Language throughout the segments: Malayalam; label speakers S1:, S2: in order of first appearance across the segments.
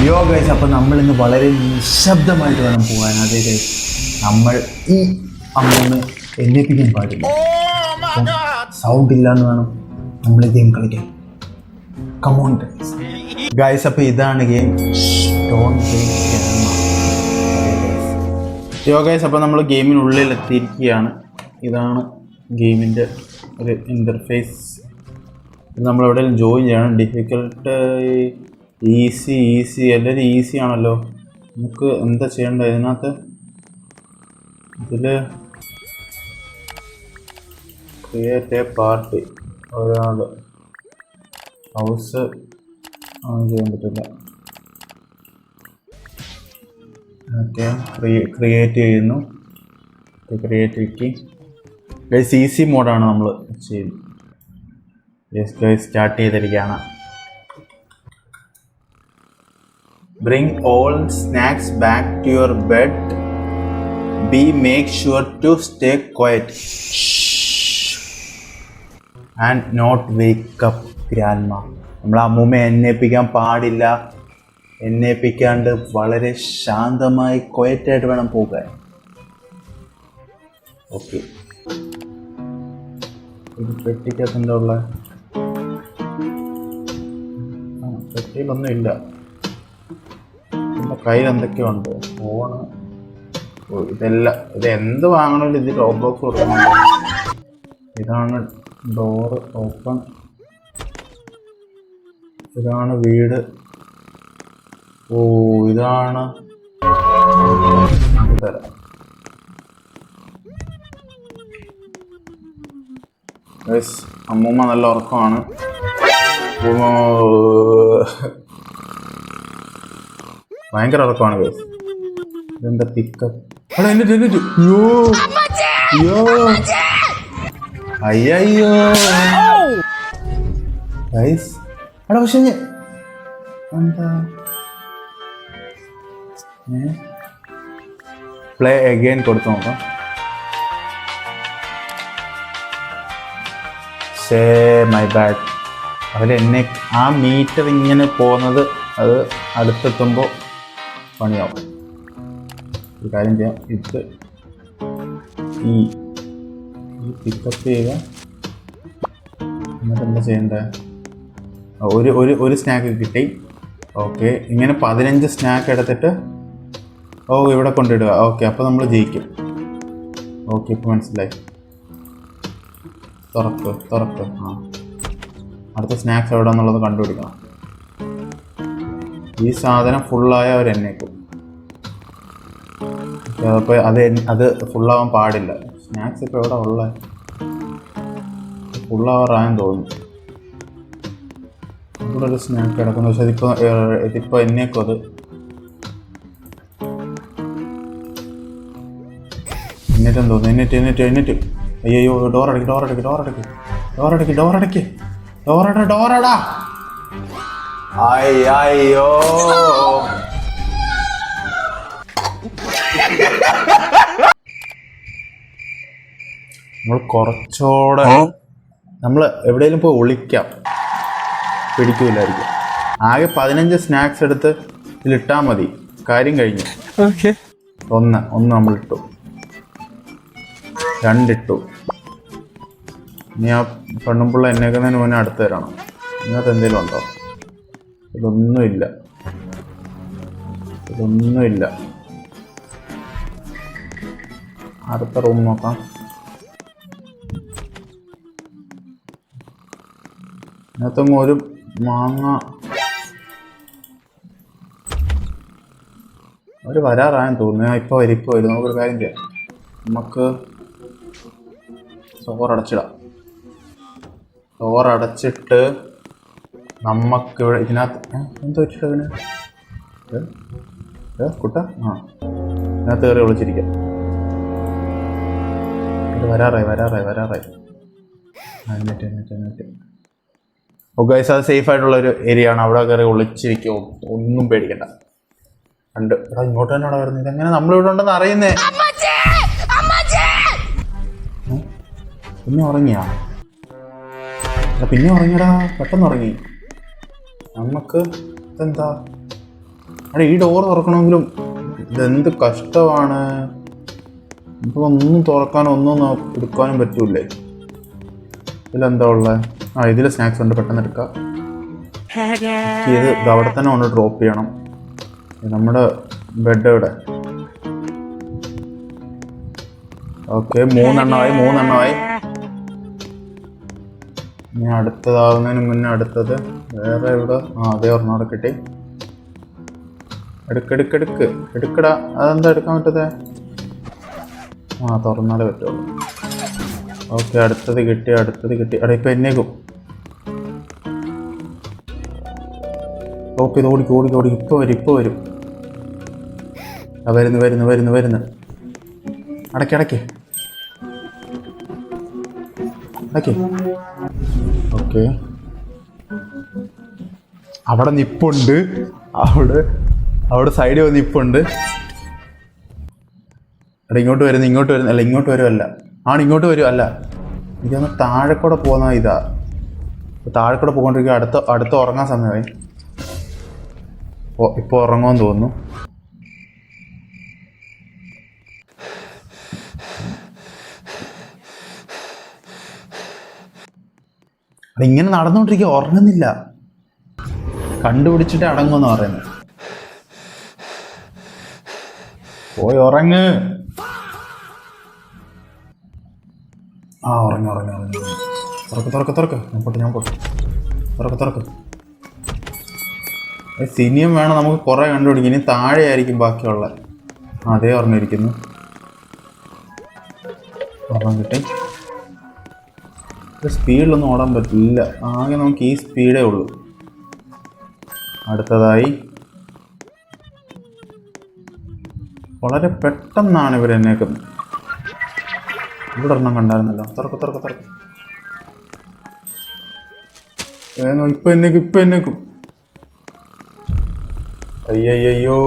S1: യോ ഗൈസ്, അപ്പോൾ നമ്മളിന്ന് വളരെ നിശബ്ദമായിട്ട് വേണം പോകാൻ. അതായത് നമ്മൾ ഈ അമ്മൂന്ന് എണ്ണിപ്പിക്കാൻ പാടില്ല, സൗണ്ട് ഇല്ലാന്ന് വേണം നമ്മൾ ഈ ഗെയിം കളിക്കാൻ. കമോൺ ഗൈസ്, അപ്പോൾ ഇതാണ് ഗെയിം. യോ ഗൈസ്, അപ്പോൾ നമ്മൾ ഗെയിമിനുള്ളിൽ എത്തിയിരിക്കുകയാണ്. ഇതാണ് ഗെയിമിൻ്റെ ഒരു ഇൻ്റർഫേസ്. നമ്മളെവിടെയെങ്കിലും ജോയിൻ ചെയ്യണം. ഡിഫിക്കൽട്ട് ഈസി എല്ലാവരും ഈസി ആണല്ലോ. നമുക്ക് എന്താ ചെയ്യേണ്ടത് ഇതിനകത്ത്? ഇതിൽ ക്രിയേറ്റ് എ പാർട്ടി, ഒരാൾ ഹൗസ് ചെയ്യാൻ പറ്റില്ല. ഓക്കെ, ക്രിയേറ്റ് ചെയ്യുന്നു. ക്രിയേറ്റിവിറ്റി ഗൈസ് ഈസി മോഡാണ് നമ്മൾ ചെയ്യുന്നത്. യെസ് ഗൈസ്, സ്റ്റാർട്ട് ചെയ്തിരിക്കുകയാണ്. Bring all snacks back to your bed. Make sure to stay quiet. And not wake up grandma. നമ്മൾ അമ്മൂമ്മയെ എണ്ണയിപ്പിക്കാൻ പാടില്ല. എണ്ണയിപ്പിക്കാണ്ട് വളരെ ശാന്തമായി ക്വയറ്റായിട്ട് വേണം പോകാൻ. ഓക്കെ, ഇത് പെട്ടിക്കകത്തെന്താ ഉള്ള? പെട്ടിയിലൊന്നും ഇല്ല. എൻ്റെ കയ്യിൽ എന്തൊക്കെയോ ഉണ്ട്. ഫോണ്, ഇതെല്ലാം. ഇത് എന്ത് വാങ്ങണമെങ്കിലും ഇത് ഡ്രോപ്പ് ബോക്സ് കൊടുക്കുന്നുണ്ട്. ഇതാണ് ഡോറ് ഓപ്പൺ. ഇതാണ് വീട്. ഓ, ഇതാണ് തരാം. അമ്മൂമ്മ നല്ല ഉറക്കമാണ്. ഭയങ്കര ഉറക്കമാണ് ഗൈസ്. ഇതെന്താ പിക്കപ്പ്? അയ്യോ ഗൈസ്, അവിടെ പക്ഷെ എന്താ പ്ലേ അഗൈൻ കൊടുത്തു നോക്കാം. My bad. അതിലെന്നെ ആ മീറ്റർ ഇങ്ങനെ പോകുന്നത്, അത് അടുത്തെത്തുമ്പോൾ പണിയാവും. ഒരു കാര്യം ചെയ്യാം, ഇത് ഈ പിക്കപ്പ് ചെയ്യുക. എന്നിട്ട് എന്താ ചെയ്യണ്ടേ? ഒരു സ്നാക്ക് കിട്ടി. ഓക്കെ, ഇങ്ങനെ 15 സ്നാക്ക് എടുത്തിട്ട് ഇവിടെ കൊണ്ടിടുക. ഓക്കെ, അപ്പോൾ നമ്മൾ ജയിക്കും. ഓക്കെ, ഇപ്പോൾ മനസ്സിലായി. തുറക്ക്. അടുത്ത സ്നാക്സ് എവിടെയാണെന്നുള്ളത് കണ്ടുപിടിക്കണം. ഈ സാധനം ഫുള്ളായ അവർ എന്നേക്കും. അപ്പോൾ അത് ഫുള്ളാവാൻ പാടില്ല. സ്നാക്സ് ഇപ്പോൾ എവിടെ ഉള്ളത്? ഫുള്ളാവാറായെന്ന് തോന്നുന്നു. ഇവിടെ ഒരു സ്നാക്ക് കിടക്കുന്നു. പക്ഷെ ഇതിപ്പോൾ എന്നേക്കും അത്. എന്നിട്ടും തോന്നുന്നു. എന്നിട്ട് അയ്യോ, ഡോറടാ. അയ്യോ, നമ്മൾ കുറച്ചുകൂടെ നമ്മൾ എവിടെയെങ്കിലും പോയി ഒളിക്കാം, പിടിക്കൂലായിരിക്കും. ആകെ 15 സ്നാക്സ് എടുത്ത് ഇതിലിട്ടാൽ മതി, കാര്യം കഴിഞ്ഞു. ഒന്ന് നമ്മളിട്ടു, 2 ഇട്ടു. ഇനി ആ പെണ്ണുമ്പിള്ള എന്നേക്കുന്നതിന് മുന്നേ അടുത്ത് തരണം. ഇതിനകത്ത് എന്തെങ്കിലും ഉണ്ടോ? ഇതൊന്നുമില്ല. അടുത്ത റൂം നോക്കാം. ഇതിനകത്തൊന്നും ഒരു മാങ്ങ. അവർ വരാറായെന്ന് തോന്നുന്നു. ഇപ്പോൾ വരും. നമുക്കൊരു കാര്യം ചെയ്യാം, നമുക്ക് ചോറടച്ചിട്ട് നമുക്കിവിടെ ഇതിനകത്ത് എന്താ വെച്ചിട്ട് അതിന് കുട്ട ഇതിനകത്ത് കയറി ഒളിച്ചിരിക്കാം. വരാറായി. എന്നിട്ട് ഓക്കെ, അത് സേഫ് ആയിട്ടുള്ളൊരു ഏരിയ ആണ്. അവിടെ കയറി ഒളിച്ചിരിക്കും, ഒന്നും പേടിക്കണ്ട. ഉണ്ട് ഇങ്ങോട്ട് തന്നെ അവിടെ വരുന്നത്. ഇതെങ്ങനെ നമ്മളിവിടെ ഉണ്ടെന്ന് അറിയുന്നേ? പിന്നെ ഉറങ്ങിയാ? പിന്നെ ഉറങ്ങിയടാ, പെട്ടെന്ന് ഉറങ്ങി. നമുക്ക് ഇതെന്താ അവിടെ ഈ ഡോർ തുറക്കണമെങ്കിലും ഇതെന്ത് കഷ്ടമാണ്. ഇപ്പൊ ഒന്നും തുറക്കാനോ ഒന്നും എടുക്കാനും പറ്റൂലേ. ഇതിലെന്താ ഉള്ളത്? ഇതിൽ സ്നാക്സ് ഉണ്ട്, പെട്ടെന്ന് എടുക്കാം. ഇത് അവിടെ തന്നെ കൊണ്ട് ഡ്രോപ്പ് ചെയ്യണം. നമ്മുടെ ബെഡ് ഇവിടെ. ഓക്കെ, 3 എണ്ണമായി. ഇനി അടുത്തതാവുന്നതിന് മുന്നേ അടുത്തത് വേറെ ഇവിടെ. അതേ ഒരെണ്ണം അവിടെ കിട്ടി. എടുക്കടാ. അതെന്താ എടുക്കാൻ പറ്റതേ? തുറന്നാലേ പറ്റുള്ളൂ. ഓക്കെ, അടുത്തത് കിട്ടി. അവിടെ ഇപ്പം എന്നേക്കും. ഓക്കെ, ഇത് ഓടി. ഇപ്പോൾ വരും. വരുന്നു. അടയ്ക്ക്. ഓക്കെ, അവിടെ നിപ്പുണ്ട്. അവിടെ സൈഡിൽ നിപ്പുണ്ട്. അവിടെ ഇങ്ങോട്ട് വരുന്നു. അല്ല, ഇങ്ങോട്ട് വരുമല്ല. ഇങ്ങോട്ട് വരുമല്ല. ഇതൊന്ന് താഴെ കൂടെ പോകുന്ന ഇതാ. താഴെ കൂടെ പോയിക്കൊണ്ടിരിക്കുക. അടുത്ത ഉറങ്ങാൻ സമയമായി. ഇപ്പോൾ ഉറങ്ങുമെന്ന് തോന്നുന്നു. ഇങ്ങനെ നടന്നുകൊണ്ടിരിക്കുക, ഉറങ്ങുന്നില്ല. കണ്ടുപിടിച്ചിട്ട് അടങ്ങുമെന്ന് പറയുന്നത്. പോയി ഉറങ്ങ്. ഉറങ്ങി. തുറക്ക്. ഞാൻ പോട്ടെ. തുറക്ക്. സിനിമ വേണം നമുക്ക് കുറേ കണ്ടുപിടിക്കും. ഇനി താഴെ ആയിരിക്കും ബാക്കിയുള്ള. അതേ ഓർമ്മയിരിക്കുന്നു. ഓർമ്മ കിട്ടി. സ്പീഡിലൊന്നും ഓടാൻ പറ്റില്ല. ആകെ നമുക്ക് ഈ സ്പീഡേ ഉള്ളൂ. അടുത്തതായി വളരെ പെട്ടെന്നാണ് ഇവരെന്നേക്കുന്നത്. ഇവിടെ ഒരെണ്ണം കണ്ടായിരുന്നല്ലോ. തുറക്ക്. ഇപ്പൊ എന്നേക്കും. അയ്യോ,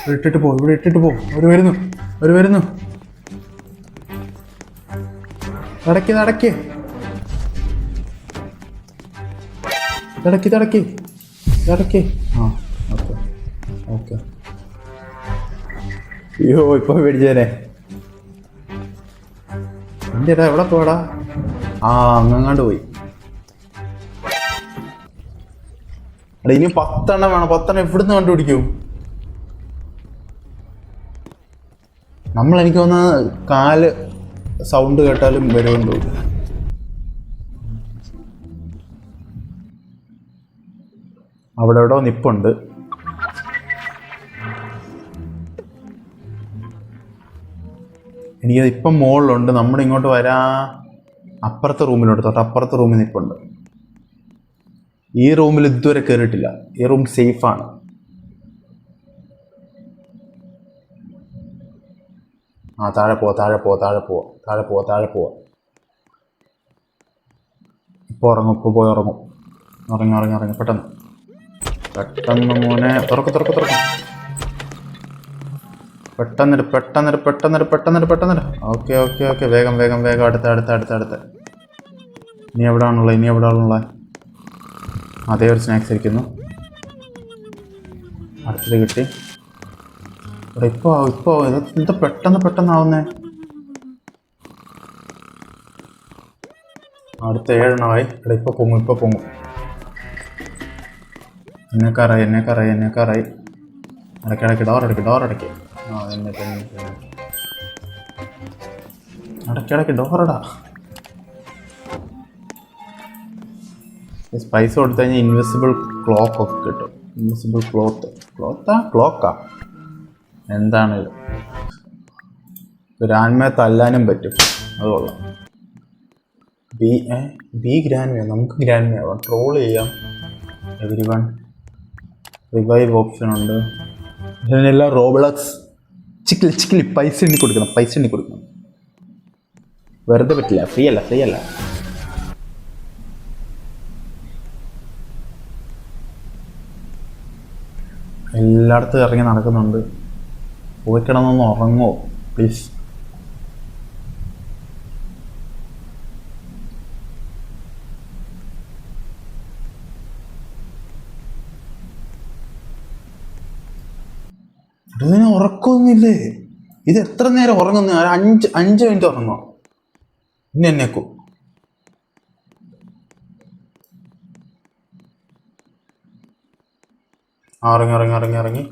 S1: ഇവിടെ ഇട്ടിട്ട് പോ. അവര് വരുന്നു. നടക്ക്. ഓക്കെ. അയ്യോ, ഇപ്പൊ പേടിച്ചേനെ. എന്റെടാ, എവിടെ പോടാ? അങ്ങാണ്ട് പോയി. ഇനി 10 എണ്ണം വേണം. 10 എണ്ണം എവിടുന്ന് കണ്ടുപിടിക്കും? എനിക്ക് തോന്നുന്നത് കാല് സൗണ്ട് കേട്ടാലും വരുമെന്ന് തോന്നുന്നു. അവിടെ നിപ്പുണ്ട്. എനിക്കത് ഇപ്പം മുകളിലുണ്ട്. നമ്മളിങ്ങോട്ട് അപ്പുറത്തെ റൂമിലോട്ട്, തൊട്ടപ്പുറത്തെ റൂമിൽ നിപ്പുണ്ട്. ഈ റൂമിൽ ഇതുവരെ കയറിയിട്ടില്ല. ഈ റൂം സേഫാണ്. താഴെ പോവാ. ഇപ്പോൾ പോയി ഉറങ്ങും. ഉറങ്ങി. പെട്ടെന്ന് മോനെ. തുറക്ക്. പെട്ടെന്ന്. ഓക്കെ. വേഗം. അടുത്ത. ഇനി എവിടെയാണുള്ളത്? അതേ ഒരു സ്നാക്സ് ഇരിക്കുന്നു. അടുത്തത് കിട്ടി. ഇവിടെ ഇപ്പോ ഇത് പെട്ടെന്നാവുന്നേ. അടുത്ത 7 എണ്ണമായി. ഇവിടെ ഇപ്പൊ പൊങ്ങും. എന്നെക്കാറായി. ഇടയ്ക്ക് ഡോറടയ്ക്ക്. ഇടയ്ക്ക് ഡോറടാ. പൈസ കൊടുത്തു കഴിഞ്ഞാൽ ഇൻവിസിബിൾ ക്ലോക്ക് ഒക്കെ കിട്ടും. ഇൻവിസിബിൾ ക്ലോക്കാ എന്താണ് ഇത്? ഒരു ആൻമയെ തല്ലാനും പറ്റും. അത് കൊള്ളാം. ബി ഗ്രാൻഡ് നമുക്ക് ഗ്രാൻഡ് ആവാം. ട്രോൾ ചെയ്യാം. എവരിവൺ റിവൈവ് ഓപ്ഷൻ ഉണ്ട്. ഇതിനെല്ലാം റോബ്ലക്സ് ചിക്കിലി പൈസ എണ്ണി കൊടുക്കണം. വെറുതെ പറ്റില്ല. ഫ്രീ അല്ല. എല്ലായിടത്തും ഇറങ്ങി നടക്കുന്നുണ്ട്. പോയി കിടന്നൊന്ന് ഉറങ്ങോ പ്ലീസ്. ഇതിന് ഉറക്കമൊന്നുമില്ലേ? ഇത് എത്ര നേരം ഉറങ്ങുന്നു? ഒരു 5 മിനിറ്റ് ഉറങ്ങോ? ഇനി എന്നേക്കൂ. ഇറങ്ങി ഇറങ്ങി ഇറങ്ങി ഇറങ്ങി.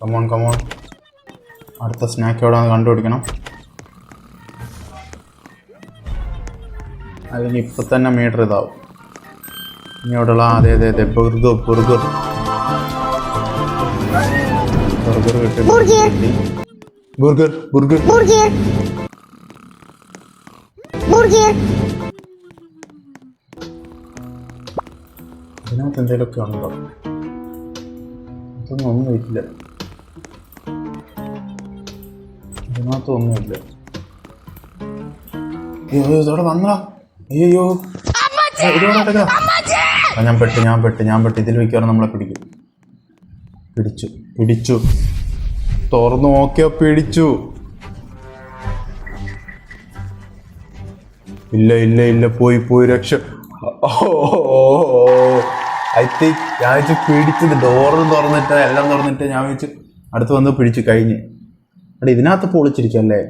S1: Come on come on. അടുത്ത സ്നാക്ക് എവിടെയാണെന്ന് കണ്ടുപിടിക്കണം. അല്ലെങ്കിൽ ഇപ്പം തന്നെ മീറ്റർ ഇതാവും. ഇനി എവിടെയുള്ള അതെ അതെ അതെ ബർഗർ ബർഗർ ബർഗർ കിട്ടി. ബർഗർ ബർഗർ ഇതിനകത്ത് എന്തെങ്കിലുമൊക്കെ ഉണ്ടോ? ഇതൊന്നും ഒന്നുമില്ല. ഇതിനകത്ത് ഒന്നുമില്ല. അയ്യോ ഇതോടെ വന്നടാ. അയ്യോ ഇതോടെ ഞാൻ പെട്ട് ഇതിൽ വയ്ക്കാറ് നമ്മളെ പിടിക്കും. പിടിച്ചു തുറന്നു നോക്കിയോ? പിടിച്ചു. ഇല്ല പോയി രക്ഷ. ഐ തിങ്ക് ഞാൻ വെച്ച് പിടിച്ചത് ഡോറും തുറന്നിട്ട് എല്ലാം തുറന്നിട്ട് ഞാൻ വെച്ച് അടുത്ത് വന്ന് പിടിച്ചു കഴിഞ്ഞ്. അവിടെ ഇതിനകത്ത് പൊളിച്ചിരിക്കല്ലേ?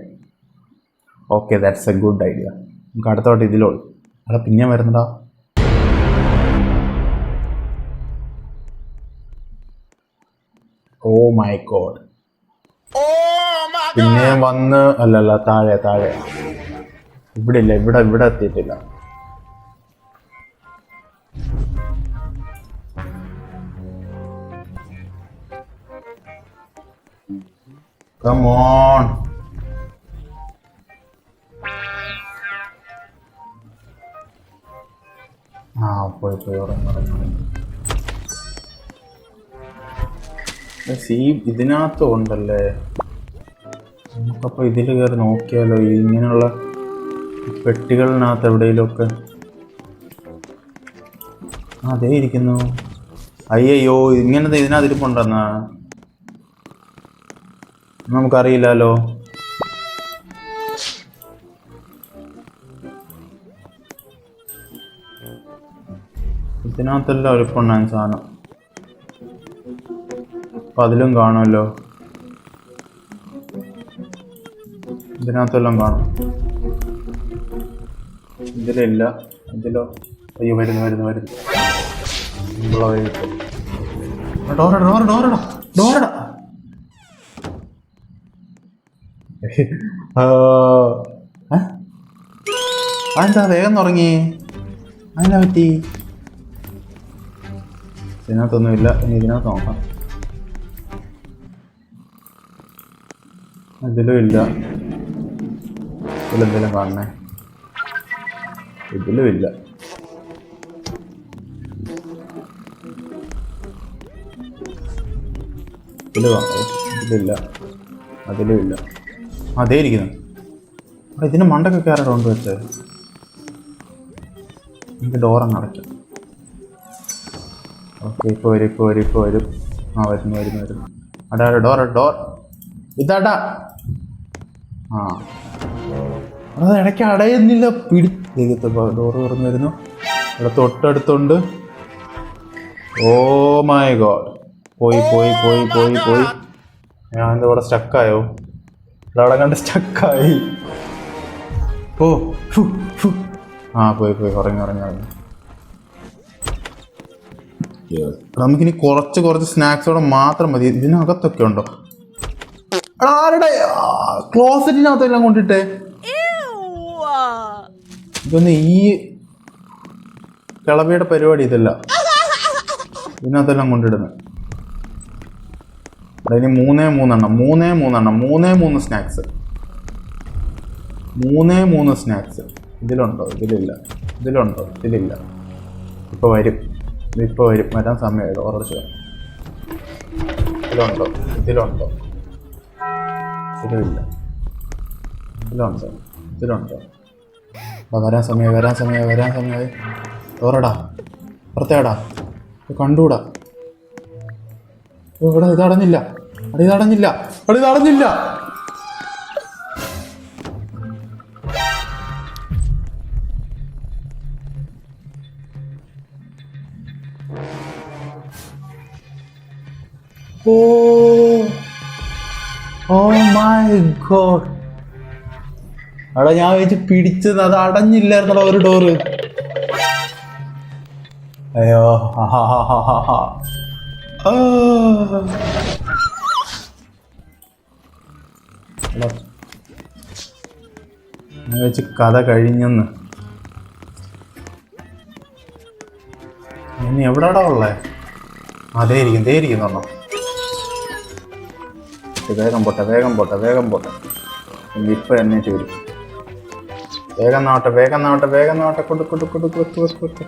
S1: Okay, that's a good idea. നമുക്ക് അടുത്തോട്ട് ഇതിലോളൂ. അവിടെ പിന്നെ വരുന്നടാ. Oh my God. പിന്നെ വന്ന് അല്ലല്ല താഴെ ഇവിടെ ഇല്ല. ഇവിടെ എത്തിയിട്ടില്ല. Come on. പോയി ഉറങ്ങി. ഇതിനകത്ത് ഉണ്ടല്ലേ? നമുക്കപ്പോൾ ഇതിൽ കയറി നോക്കിയാലോ? ഇങ്ങനെയുള്ള പെട്ടികളിനകത്ത് എവിടെയെങ്കിലുമൊക്കെ. അതേ ഇരിക്കുന്നു. അയ്യോ ഇങ്ങനത്തെ ഇതിനകത്ത് ഇരിപ്പുണ്ടെന്നാ നമുക്കറിയില്ലല്ലോ. ഇതിനകത്തെല്ലാം ഇരിപ്പുണ്ടായ സാധനം. അപ്പം അതിലും കാണുമല്ലോ. ഇതിനകത്തെല്ലാം കാണും. ഇതിലില്ല. ഇതിലോ? അയ്യോ വരുന്നു. ഡോറടാ. അതെന്താ വേഗം തുടങ്ങി? അതിനാ പറ്റി? ഇതിനകത്തൊന്നുമില്ല. ഇനി ഇതിനകത്ത് നോക്കാം. ഇതിലും ഇല്ല. ഇതിലെന്തെങ്കിലും കാണണേ? ഇതിലും ഇല്ല. ഇതിലില്ല. അതിലും ഇല്ല. അതേ ഇരിക്കുന്നു. അവിടെ ഇതിന് മണ്ടൊക്കെ കയറാൻ കൊണ്ട് വെച്ചത്. എനിക്ക് ഡോറങ്ങ് അടയ്ക്കാം. ഓക്കെ, ഇപ്പോൾ വരും. വരുന്നു. അടാ ഡോർ ഇതാടാ. അത് ഇടയ്ക്ക് അടയുന്നില്ല. ഡോറ് തുറന്നു വരുന്നു. ഇവിടെ തൊട്ടടുത്തുണ്ട്. Oh my God. പോയി. ഞാൻ എന്താ ഇവിടെ സ്റ്റക്കായോ? അവിടെ കണ്ട് സ്റ്റക്കായി. പോയി ഉറങ്ങി. നമുക്കിനി കുറച്ച് സ്നാക്സോടെ മാത്രം മതി. ഇതിനകത്തൊക്കെ ഉണ്ടോ? ആരുടെ ക്ലോസറ്റിനകത്തെല്ലാം കൊണ്ടിട്ടേ? ഇതൊന്ന് ഈ കിളവിയുടെ പരിപാടി ഇതല്ല. ഇതിനകത്തെല്ലാം കൊണ്ടിടുന്നത്. അതിന് 3 സ്നാക്സ്. 3 സ്നാക്സ്. ഇതിലുണ്ടോ? ഇതിലില്ല. ഇപ്പോൾ വരും. വരാൻ സമയമായത്. ഉറച്ചു. ഇതിലുണ്ടോ? ഇതിലുണ്ടോ? വരാൻ സമയമായി. ഓറടാ, പുറത്തേടാ. കണ്ടൂടാ. ഇവിടെ ഇതടഞ്ഞില്ല. ഓ ഓ മൈ ഗോഡ്. അവിടെ ഞാൻ വെച്ച് പിടിച്ചത് അത് അടഞ്ഞില്ലായിരുന്നല്ലോ ഒരു ഡോറ്. അയ്യോ ഞാൻ വെച്ച് കഥ കഴിഞ്ഞെന്ന്. ഇനി എവിടെടാ ഉള്ളേ? അതേ ഇരിക്കുന്നു. വേഗം പോട്ടെ. ഇപ്പൊ എന്നെ വരും. വേഗം നാവട്ടെ. കൊടു.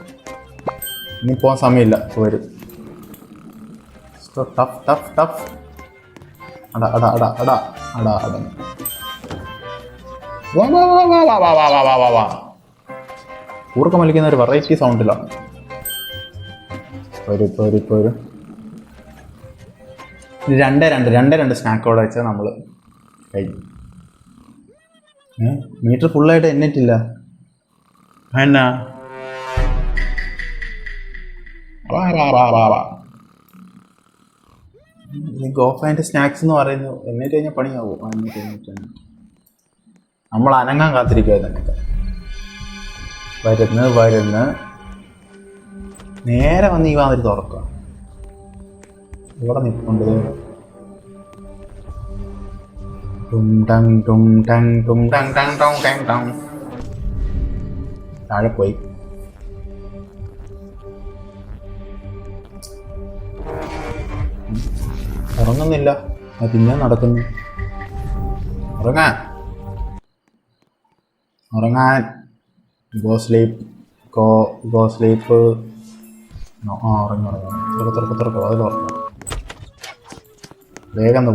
S1: ഇനി പോകാൻ സമയമില്ല. വരും. ടഫ്. അടാ. കൂർക്ക മലിക്കുന്ന ഒരു വെറൈറ്റി സൗണ്ടിലാണ്. വരും. രണ്ട് സ്നാക്കോടെ വെച്ചാൽ നമ്മൾ കഴിഞ്ഞു. മീറ്റർ ഫുള്ളായിട്ട് എന്നിട്ടില്ല. എന്നാ ഗോഫ് ആൻഡ് സ്നാക്സ് എന്ന് പറയുന്നു. എന്നിട്ട് കഴിഞ്ഞാൽ പണിയാവും. നമ്മൾ അനങ്ങാൻ കാത്തിരിക്കുക. ഇതൊക്കെ വരുന്ന് നേരെ വന്ന് ഈ വാതിൽ തുറക്കുക. ഇവിടെ നിൽപ്പുണ്ട്. താഴെ പോയി. ഉറങ്ങുന്നില്ല. പിന്നെ നടക്കുന്നു. ഉറങ്ങാൻ ഗോ സ്ലീപ്പ്. ഉറങ്ങി. തുറക്കും. അതിൽ ഉറങ്ങാം. വേഗം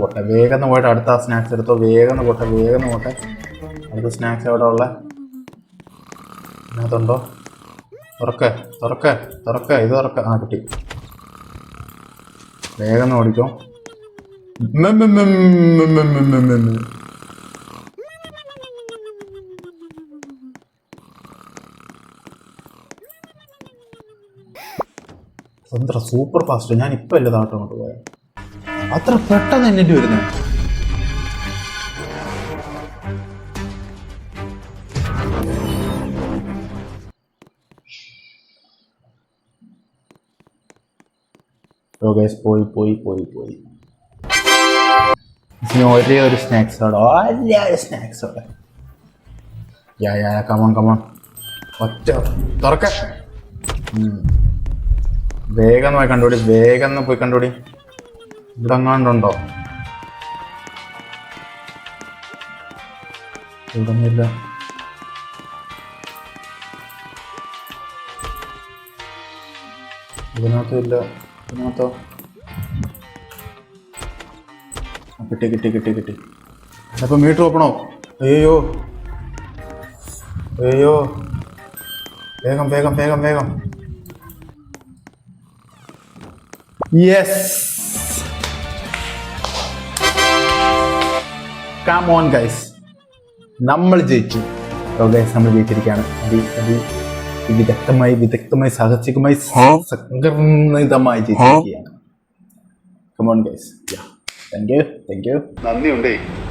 S1: പോട്ടെ. അടുത്ത സ്നാക്സ് എടുത്തോ. വേഗം പോട്ടെ. അടുത്ത സ്നാക്സ് എവിടെ ഉള്ള അതിനകത്തുണ്ടോ? തുറക്ക. ഇത് തുറക്ക. കിട്ടി. വേഗം ഓടിക്കോ. Super fast. ഞാൻ ഇപ്പം അല്ലേ താട്ടം കൊണ്ട് പോയത്. അത്ര പെട്ടെന്ന് എന്നിട്ട് വരുന്നേ. പോയി. ഒരേ ഒരു സ്നാക്സോടെ. കമോൺ. ഒറ്റ തുറക്ക. വേഗം പോയി കണ്ടുപിടി. ഇവിടെ എങ്ങാണ്ടുണ്ടോ? ഇവിടൊന്നുമില്ല. ഇതിനകത്തോ? കിട്ടി. അപ്പൊ മീറ്റർ ഓപ്പണോ? അയ്യോ. വേഗം. യെസ്. Come on guys. നമ്മൾ ജയിച്ചു. നമ്മൾ ജയിച്ചിരിക്കുകയാണ്. വിദഗ്ധമായി സാഹസികമായി സംഘർണിതമായി ജയിച്ചിരിക്കുകയാണ്. Come on guys. Thank you. നന്ദിയുണ്ടേ.